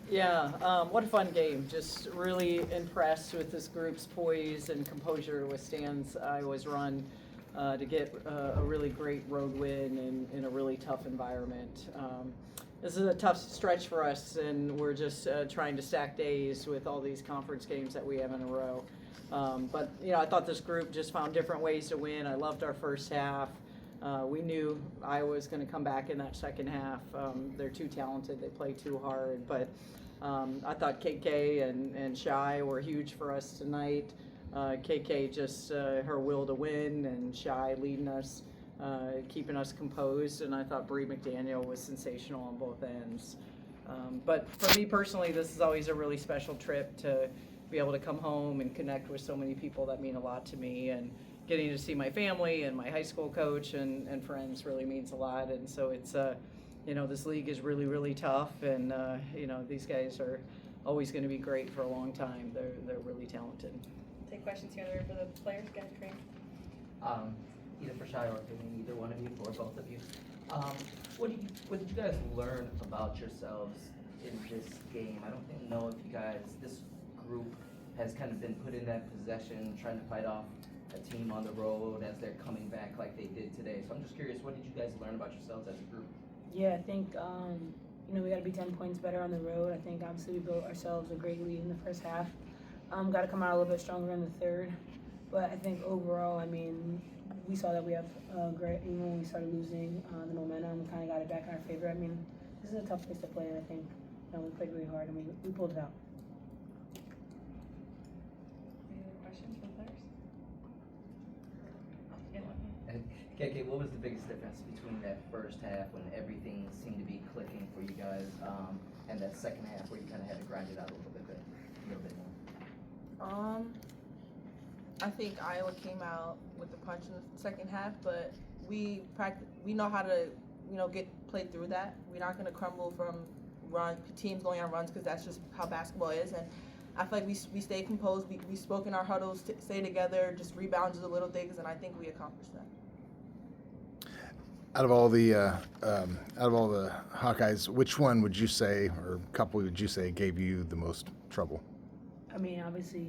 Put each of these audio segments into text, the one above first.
Yeah, what a fun game. Just really impressed with this group's poise and composure to withstand Iowa's run to get a really great road win in a really tough environment. This is a tough stretch for us, and we're just trying to stack days with all these conference games that we have in a row. But, I thought this group just found different ways to win. I loved our first half. We knew Iowa was going to come back in that second half. They're too talented. They play too hard. But I thought KK and Shy were huge for us tonight. KK just her will to win, and Shy leading us, keeping us composed. And I thought Bree McDaniel was sensational on both ends. But for me personally, this is always a really special trip to be able to come home and connect with so many people that mean a lot to me. And getting to see my family and my high school coach and friends really means a lot. And so it's, this league is really, really tough. And, these guys are always going to be great for a long time. They're really talented. Take questions here in the room for the players. Go ahead, Kareem. Either for Shy or for me, either one of you, or both of you. What did you guys learn about yourselves in this game? I don't know if you guys, this group has kind of been put in that possession, trying to fight off a team on the road as they're coming back like they did today. So I'm just curious, what did you guys learn about yourselves as a group? Yeah, I think, we got to be 10 points better on the road. I think obviously we built ourselves a great lead in the first half. Got to come out a little bit stronger in the third. But I think overall, we saw that we have great, when we started losing the momentum, we kind of got it back in our favor. This is a tough place to play, and I think we played really hard, and we pulled it out. Any other questions from players? And KK, what was the biggest difference between that first half when everything seemed to be clicking for you guys, and that second half where you kind of had to grind it out a little bit more? I think Iowa came out with the punch in the second half, but we know how to, get played through that. We're not going to crumble from teams going on runs, because that's just how basketball is. And I feel like we stayed composed. We spoke in our huddles, stay together, just rebound to the little things, and I think we accomplished that. Out of all the Hawkeyes, which one would you say, or couple would you say, gave you the most trouble? Obviously,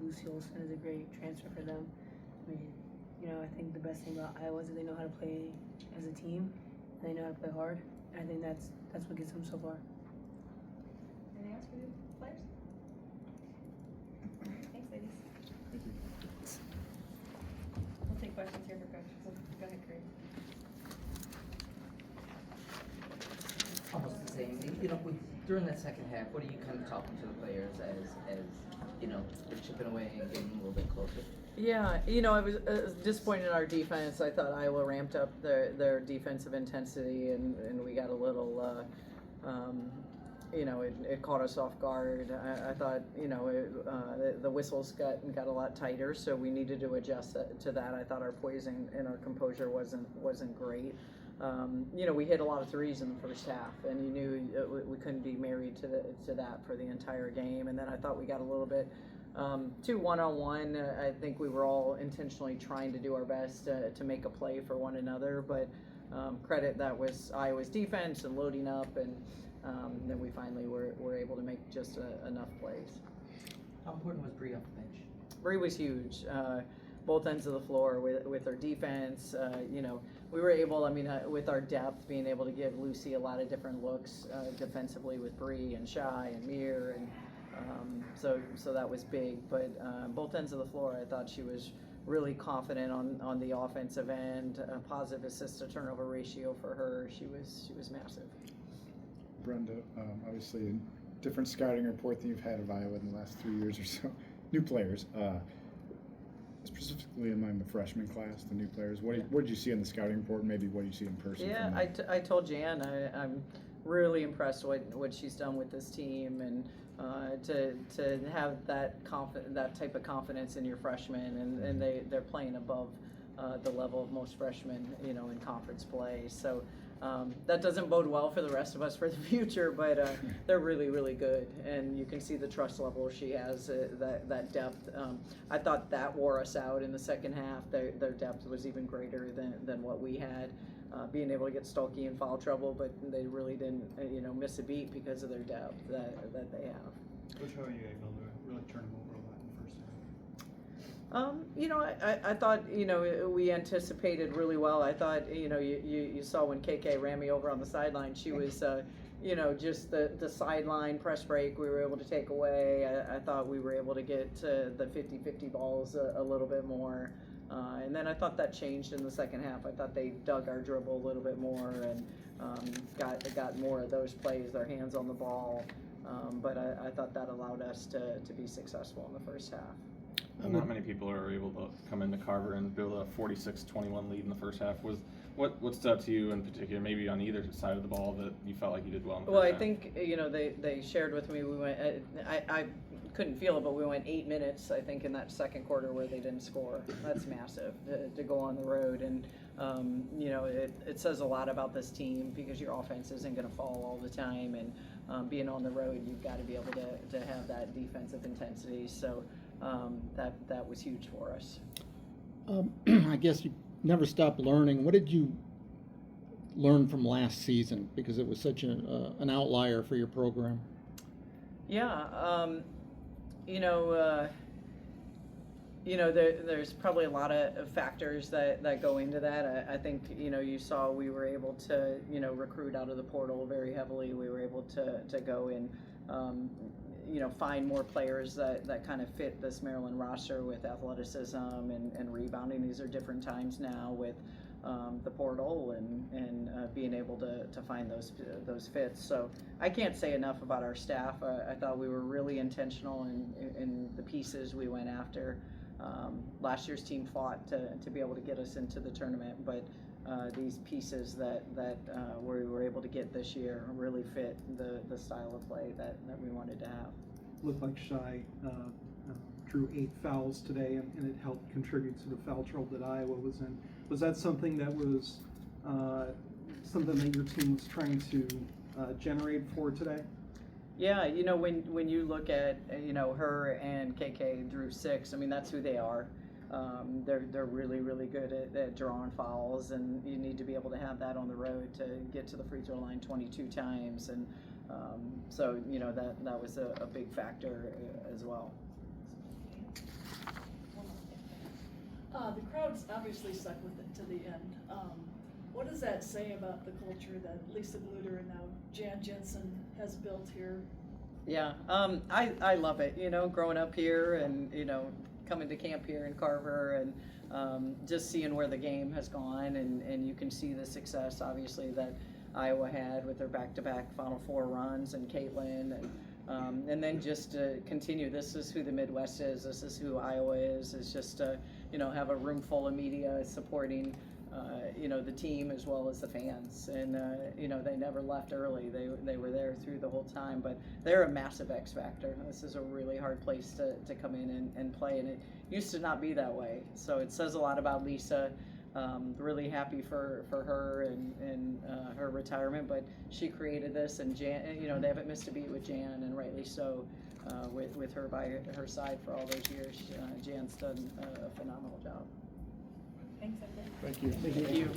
Lucy Olson is a great transfer for them. I think the best thing about Iowa is that they know how to play as a team, and they know how to play hard. And I think that's what gets them so far. Anything else for the players? Thanks, ladies. We'll take questions here for Coach. So go ahead, Kareem. Almost the same. During that second half, what are you kind of talking to the players as they're chipping away and getting a little bit closer? Yeah, I was disappointed in our defense. I thought Iowa ramped up their defensive intensity, and we got a little, it caught us off guard. I thought, the whistles got a lot tighter, so we needed to adjust to that. I thought our poising and our composure wasn't great. We hit a lot of threes in the first half, and you knew we couldn't be married to that for the entire game. And then I thought we got a little bit too one-on-one. I think we were all intentionally trying to do our best to make a play for one another, but credit that was Iowa's defense and loading up, and then we finally were able to make just enough plays. How important was Bree off the bench? Bree was huge. Both ends of the floor with her defense. We were able, with our depth, being able to give Lucy a lot of different looks defensively with Bree and Shy and Mir, and so that was big. But both ends of the floor, I thought she was really confident on the offensive end. A positive assist to turnover ratio for her. She was massive. Brenda, obviously a different scouting report than you've had of Iowa in the last 3 years or so. New players. Specifically among the freshman class, the new players, what did you see in the scouting report? Maybe what do you see in person? Yeah, I told Jan I'm really impressed what she's done with this team, and to have that type of confidence in your freshmen, and they're playing above the level of most freshmen, in conference play. So that doesn't bode well for the rest of us for the future, but they're really, really good, and you can see the trust level she has, that depth. I thought that wore us out in the second half. Their depth was even greater than what we had. being able to get Stolke in foul trouble, but they really didn't, miss a beat because of their depth that they have. Coach, how are you able to really turn them over a lot in the first half? I thought, we anticipated really well. I thought, you saw when KK ran me over on the sideline, she was, just the sideline press break we were able to take away. I thought we were able to get to the 50-50 balls a little bit more. And then I thought that changed in the second half. I thought they dug our dribble a little bit more and got more of those plays, their hands on the ball. But I thought that allowed us to be successful in the first half. Not many people are able to come into Carver and build a 46-21 lead in the first half. What stood out to you in particular, maybe on either side of the ball, that you felt like you did well in the first half? Well, I think, they shared with me, we went, I couldn't feel it, but we went 8 minutes, I think, in that second quarter where they didn't score. That's massive to go on the road. And, it says a lot about this team because your offense isn't going to fall all the time. And being on the road, you've got to be able to have that defensive intensity. So that was huge for us. I guess you never stop learning. What did you learn from last season? Because it was such an outlier for your program. Yeah, there's probably a lot of factors that go into that. I think, you saw we were able to, recruit out of the portal very heavily. We were able to go and, find more players that kind of fit this Maryland roster with athleticism and rebounding. These are different times now with the portal and being able to find those fits. So I can't say enough about our staff. I thought we were really intentional in the pieces we went after. Last year's team fought to be able to get us into the tournament, but these pieces that we were able to get this year really fit the style of play that we wanted to have. Looked like Shy drew 8 fouls today, and it helped contribute to the foul trouble that Iowa was in. Was that something that was something that your team was trying to generate for today? Yeah, when you look at her and KK drew 6, I mean that's who they are. They're really good at drawing fouls, and you need to be able to have that on the road to get to the free throw line 22 times, and so that was a big factor as well. The crowd's obviously stuck with it to the end. What does that say about the culture that Lisa Bluter and now Jan Jensen has built here? Yeah, I love it. Growing up here and coming to camp here in Carver and just seeing where the game has gone, and you can see the success obviously that Iowa had with their back-to-back Final Four runs, and Caitlin, and then just to continue. This is who the Midwest is. This is who Iowa is. It's just to have a room full of media supporting the team as well as the fans, and they never left early. They were there through the whole time, but they're a massive X factor. This is a really hard place to come in and play, and it used to not be that way. So it says a lot about Lisa. Really happy for her and her retirement, but she created this, and Jan, they haven't missed a beat with Jan, and rightly so, with her by her side for all those years. Jan's done a phenomenal job. Thanks, everyone. Thank you. Thank you.